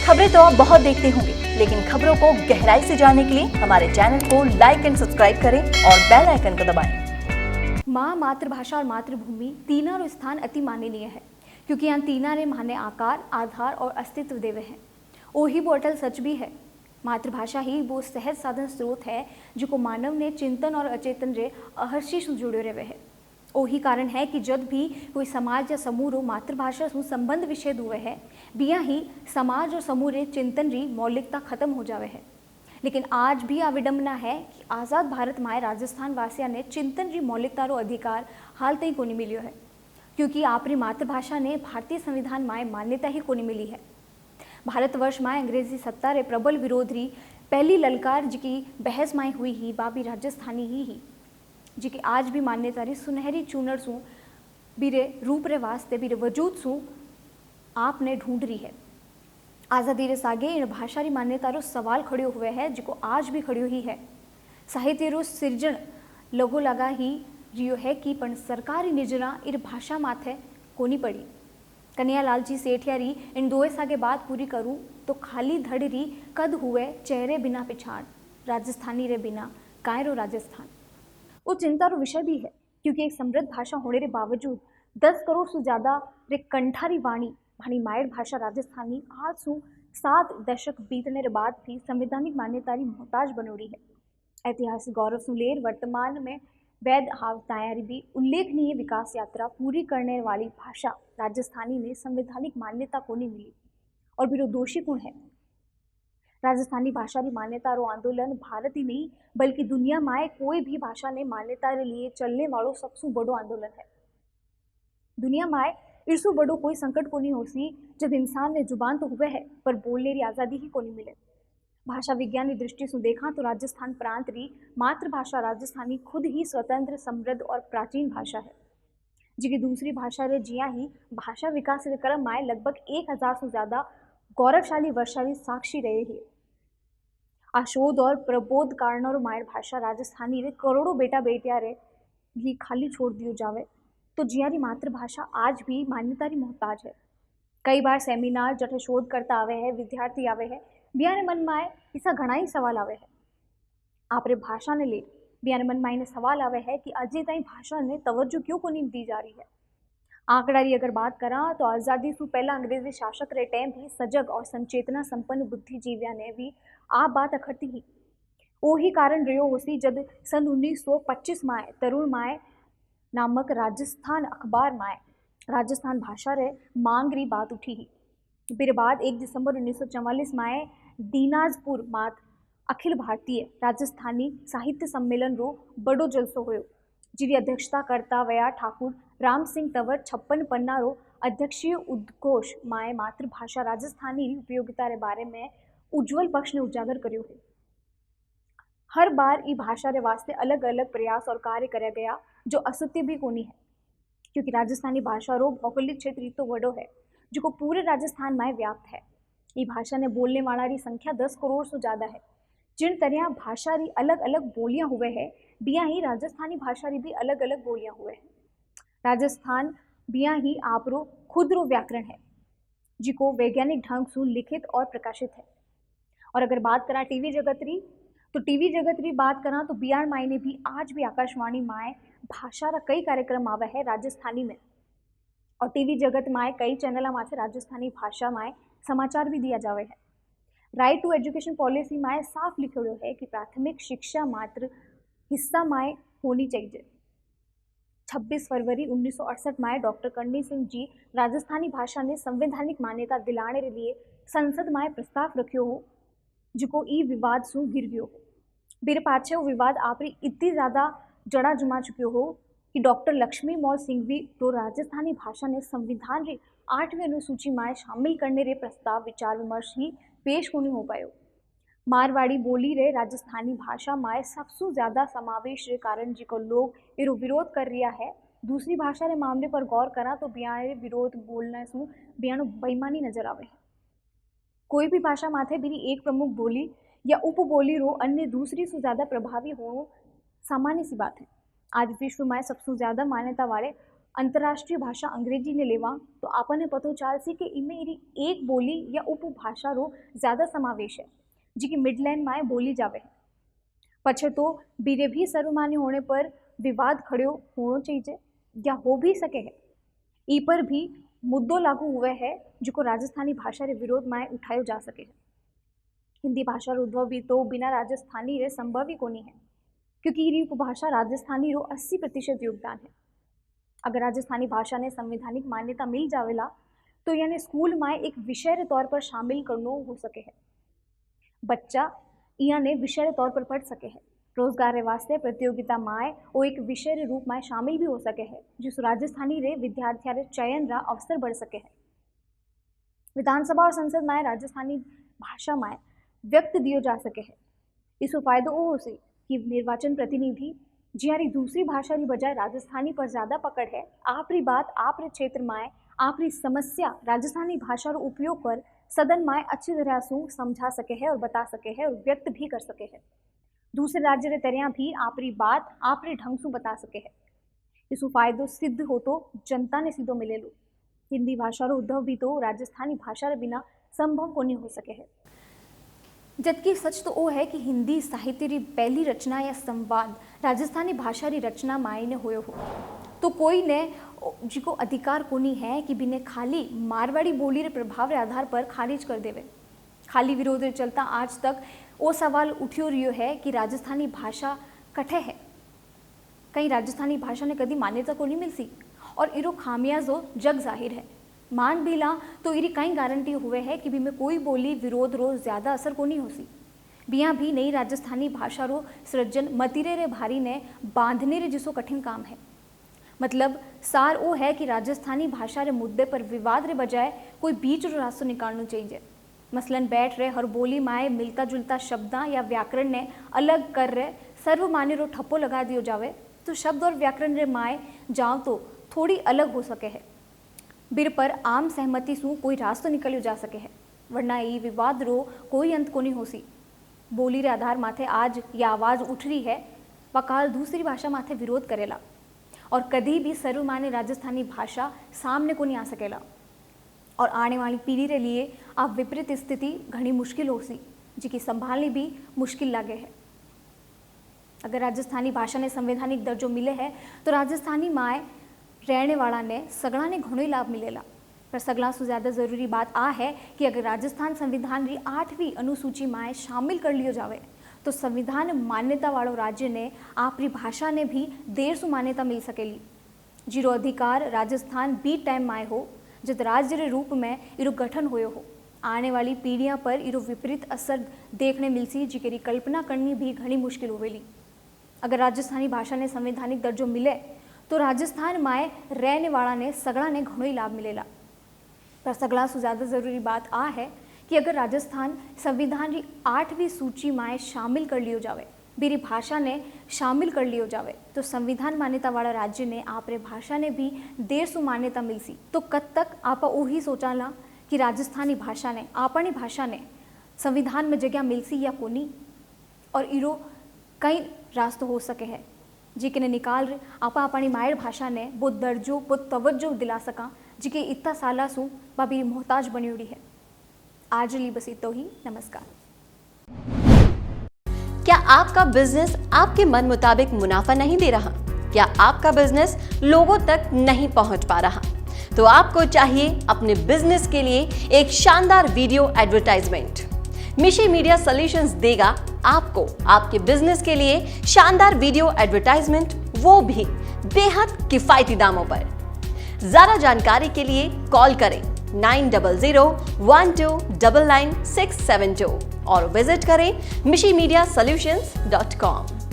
खबरें तो आप बहुत देखते होंगे, लेकिन खबरों को गहराई से जानने के लिए हमारे चैनल को लाइक एंड सब्सक्राइब करें और बेल आइकन को दबाएं। माँ, मातृभाषा और मातृभूमि तीनों स्थान अति माननीय है, क्योंकि यहाँ तीना रे माने आकार, आधार और अस्तित्व देवे हैं। ओही वो अटल सच भी है। मातृभाषा ही वो सहज साधन स्रोत है जो मानव ने चिंतन और अचेतन रे अहर्षि से जुड़े रहे है। ओही कारण है कि जब भी कोई समाज या समूह रो मातृभाषा से संबंध विच्छेद हुए है, बिया ही समाज और समूह रे चिंतन री मौलिकता खत्म हो जावे है। लेकिन आज भी आ विडंबना है कि आज़ाद भारत में राजस्थान वासिया ने चिंतन री मौलिकता रो अधिकार हाल तक कोनी मिलियो है, क्योंकि आपरी मातृभाषा ने भारतीय संविधान में मान्यता ही कोनी मिली है। भारतवर्ष में अंग्रेजी सत्ता रे प्रबल विरोध री पहली ललकार जी की बहस में हुई ही बाबी राजस्थानी ही जी की आज भी मान्यता री सुनहरी चूनर सु बीरे रूप रे वास्ते बीरे वजूद सु आपने ढूंढ रही है। आज़ादी रे सागे इन भाषा री मान्यता रो सवाल खड़ो हुए है, जिको आज भी खड़ो ही है। साहित्य रो सिरजण लगो लगा ही रियो है कि पण सरकारी निजना इन भाषा माथे कोनी पड़ी। कन्हैयालाल जी सेठिया री इन दोए सागे बात पूरी करूँ तो खाली धड़ री कद हुए चेहरे बिना पिछाड़, राजस्थानी रे बिना कायरो राजस्थान। वो चिंता रो विषय भी है, क्योंकि एक समृद्ध भाषा होने के बावजूद 10 करोड़ से ज्यादा रे कंठारी वाणी भानी मायर भाषा राजस्थानी आज सु 7 दशक बीतने के बाद भी संवैधानिक मान्यता री मोहताज बनो रही है। ऐतिहासिक गौरव सुलेर वर्तमान में वैध हाव तैयारी भी उल्लेखनीय विकास यात्रा पूरी करने वाली भाषा राजस्थानी ने संवैधानिक मान्यता को नहीं मिली और बिरो दोषी कौन है। राजस्थानी भाषा की मान्यता रो आंदोलन भारत ही नहीं बल्कि दुनिया में कोई भी भाषा ने मान्यता के लिए चलने वालों सबसे बड़ो आंदोलन है। दुनिया में इरसु बड़ो कोई संकट को नहीं होसी जब इंसान ने जुबान तो हुए है पर बोलने की आज़ादी ही को नहीं मिले। भाषा विज्ञान की दृष्टि से देखा तो राजस्थान प्रांत री मातृभाषा राजस्थानी खुद ही स्वतंत्र, समृद्ध और प्राचीन भाषा है, जी दूसरी भाषा रे जिया ही भाषा विकास के क्रम में लगभग 1000 से ज्यादा गौरवशाली वर्षा साक्षी रहे ही। आ शोध और प्रबोध कारणों मायर भाषा राजस्थानी रे करोड़ों बेटा बेटिया रे भी खाली छोड़ दियो जावे तो जियारी मातृभाषा आज भी मान्यता री मोहताज है। कई बार सेमिनार जठे शोध करता आवे है, विद्यार्थी आवे है, बियारे मन में ऐसा घना ही सवाल आवे है आपरे भाषा ने ले बियारे मन में सवाल आवे है कि अजय ताई भाषा ने तवज्जो क्यों को नहीं दी जा रही है। आंकड़ा की अगर बात करा तो आज़ादी से पहला अंग्रेजी शासक रे टाइम भी सजग और संचेतना संपन्न बुद्धिजीविया ने भी आ बात अखरती ही। वही कारण रहो होसी जब सन 1925 में तरुण माए नामक राजस्थान अखबार में राजस्थान भाषा रे मांग री बात उठी ही। फिर बाद 1 दिसंबर 1944 में दीनाजपुर मात अखिल भारतीय राजस्थानी साहित्य सम्मेलन रो बड़ो जलसो होयो, जिरी अध्यक्षता करता वया ठाकुर राम सिंह तंवर 56 पन्ना रो अध्यक्षीय उद्घोष माए मातृभाषा राजस्थानी री उपयोगिता रे बारे में उज्जवल पक्ष ने उजागर कर्यो है। हर बार ई भाषा रे वास्ते अलग अलग प्रयास और कार्य करया गया जो असत्य भी कोनी है, क्योंकि राजस्थानी भाषा रो भौगोलिक क्षेत्र तो वडो है जो पूरे राजस्थान में व्याप्त है। ये भाषा ने बोलने वाला री संख्या 10 करोड़ से ज्यादा है। जिन तरह भाषा री अलग अलग बोलियां हुए है, बिया ही राजस्थानी भाषा री भी अलग अलग बोलियां हुए हैं। राजस्थान बिया ही आपरो खुद रो व्याकरण है, जिको वैज्ञानिक ढंग से लिखित और प्रकाशित है। और अगर बात करा टीवी जगत री तो टीवी जगत री बात करा तो बिहार मायने भी आज भी आकाशवाणी माए भाषा रा कई कार्यक्रम आवे है राजस्थानी में, और टीवी जगत में कई चैनल माथे राजस्थानी भाषा में समाचार भी दिया जावे है। राइट टू एजुकेशन पॉलिसी में साफ लिखो है कि प्राथमिक शिक्षा मात्र हिस्सा में होनी चाहिए। 26 फरवरी 1968 में डॉक्टर करणी सिंह जी राजस्थानी भाषा ने संवैधानिक मान्यता दिलाने के लिए संसद में प्रस्ताव रखियो हो, जिको ई विवाद सु गिर गयो हो। मेरे पाछे वो विवाद आपरी इतनी ज़्यादा जड़ा जुमा चुक्यो हो कि डॉक्टर लक्ष्मी मौल सिंघवी तो राजस्थानी भाषा ने संविधान री 8वीं अनुसूची में शामिल करने रे प्रस्ताव विचार विमर्श ही पेश होने हो पायो। मारवाड़ी बोली रे राजस्थानी भाषा में सबसे ज़्यादा समावेश के कारण जिको लोग इरो विरोध कर रिया है। दूसरी भाषा रे मामले पर गौर करा तो बियाने विरोध बोलने से बियानो बेईमानी नजर आवे है। कोई भी भाषा माथे बिरी एक प्रमुख बोली या उपबोली रो अन्य दूसरी से ज़्यादा प्रभावी हो सामान्य सी बात है। आज विश्व में सबसे ज़्यादा मान्यता वाले अंतर्राष्ट्रीय भाषा अंग्रेजी ने लेवा तो आपने पतो चालसी कि इनमें एरी एक बोली या उपभाषा रो ज़्यादा समावेश है जी की मिडलैंड में बोली जावे है। पछे तो बीरे भी सर्वमान्य होने पर विवाद खड़ो होना चाहिए या हो भी सके है। ई पर भी मुद्दों लागू हुए है जो राजस्थानी भाषा रे विरोध में उठायो जा सके है। हिंदी भाषा रो उद्भव भी तो बिना राजस्थानी रे संभव ही कोनी है, क्योंकि ये उपभाषा राजस्थानी रो 80% योगदान है। अगर राजस्थानी भाषा ने संवैधानिक मान्यता मिल जावेला तो यानी स्कूल में एक विषय रे तौर पर शामिल करनो हो सके है। बच्चा याने विषय रे तौर पर पढ़ सके है। रोजगार रे वास्ते प्रतियोगिता में वो एक विषय रे रूप में शामिल भी हो सके है, जिस राजस्थानी रे विद्यार्थियों रे चयन रा अवसर बढ़ सके है। विधानसभा और संसद में राजस्थानी भाषा में व्यक्त दियो जा सके है। इसको फायदो वो हो सी कि निर्वाचन प्रतिनिधि जियारी दूसरी भाषा की बजाय राजस्थानी पर ज़्यादा पकड़ है, आपरी बात आपरे क्षेत्र में आपरी समस्या राजस्थानी भाषा रो उपयोग कर सदन में अच्छी तरह से समझा सके है और बता सके है और व्यक्त भी कर सके है। दूसरे राज्य रे तरह भी आपरी बात आपरे ढंग से बता सके है। इसको फायदो सिद्ध हो तो जनता ने सीधो मिलेलो। हिंदी भाषा रो उद्भव भी तो राजस्थानी भाषा रे बिना संभव को नहीं हो सके है। जबकि सच तो वो है कि हिंदी साहित्य री पहली रचना या संवाद राजस्थानी भाषा री रचना मायने होयो हो, तो कोई ने जिको अधिकार कोनी है कि बिने खाली मारवाड़ी बोली रे प्रभाव रे आधार पर खारिज कर देवे। खाली विरोध रे चलता आज तक वो सवाल उठियो रियो है कि राजस्थानी भाषा कठे है। कहीं राजस्थानी भाषा ने कभी मान्यता को नहीं मिलती और इरो खामियाजो जग जाहिर है। मान भी ला तो इरी कई गारंटी हुए है कि भी में कोई बोली विरोध रो ज़्यादा असर को नहीं होसी। बिया भी नई राजस्थानी भाषा रो सृजन मतीरे रे भारी ने बांधने रे जिसो कठिन काम है। मतलब सार वो है कि राजस्थानी भाषा रे मुद्दे पर विवाद रे बजाय कोई बीच रो रास्ता निकालना चाहिए। मसलन बैठ रहे हर बोली माए मिलता जुलता शब्दा या व्याकरण ने अलग कर रहे सर्वमान्य रो ठप्पो लगा दियो जावे तो शब्द और व्याकरण रे माए जाओ तो थोड़ी अलग हो सके है। बिर पर आम सहमति सु कोई रास्ता निकलियो जा सके है, वरना ये विवाद रो कोई अंत को नहीं होसी। बोली रे आधार माथे आज या आवाज़ उठ रही है व काल दूसरी भाषा माथे विरोध करेला और कभी भी सर्वमान्य राजस्थानी भाषा सामने को नहीं आ सकेला। और आने वाली पीढ़ी रे लिए आप विपरीत स्थिति घनी मुश्किल होसी जिकी संभालनी भी मुश्किल लागे है। अगर राजस्थानी भाषा ने संवैधानिक दर्जो मिले है तो राजस्थानी माए रहने वाला ने सगड़ा ने घणो लाभ मिलेला। पर सगला से ज़्यादा ज़रूरी बात आ है कि अगर राजस्थान संविधान री 8वीं अनुसूची में शामिल कर लियो जावे तो संविधान मान्यता वालों राज्य ने आपरी भाषा ने भी देर से मान्यता मिल सकेली। जीरो अधिकार राजस्थान बी टाइम में हो जब राज्य रे रूप में इरो गठन होयो हो। आने वाली पीढ़ियां पर इरो विपरीत असर देखने मिलसी जिकेरी कल्पना करनी भी घनी मुश्किल होवेली। अगर राजस्थानी भाषा ने संवैधानिक दर्जो मिले तो राजस्थान में रहने वाला ने सगड़ा ने घणो ही लाभ मिलेला। पर सगड़ा से ज़्यादा ज़रूरी बात आ है कि अगर राजस्थान संविधान की 8वीं सूची में शामिल कर लियो जावे, मेरी भाषा ने शामिल कर लियो जावे तो संविधान मान्यता वाला राज्य ने आपरे भाषा ने भी देर से मान्यता मिलसी। तो कद तक आपा वही सोचाला कि राजस्थानी भाषा ने आपनी भाषा ने संविधान में जगह मिलसी या कोनी। और इरो कई रास्ते हो सके है जिके निकाल आपा अपनी मायर भाषा ने वो दर्जो वो तवज्जो दिला सका जिके इतना साला सु बाबी मोहताज बनी उड़ी है। आज ली बस इतो ही। नमस्कार। क्या आपका बिजनेस आपके मन मुताबिक मुनाफा नहीं दे रहा? क्या आपका बिजनेस लोगों तक नहीं पहुंच पा रहा? तो आपको चाहिए अपने बिजनेस के लिए एक शानदार वीडियो एडवर्टाइजमेंट। मिशी मीडिया सॉल्यूशंस देगा आपको आपके बिजनेस के लिए शानदार वीडियो एडवर्टाइजमेंट, वो भी बेहद किफायती दामों पर। ज्यादा जानकारी के लिए कॉल करें 9001299672 और विजिट करें mishimedia solutions.com।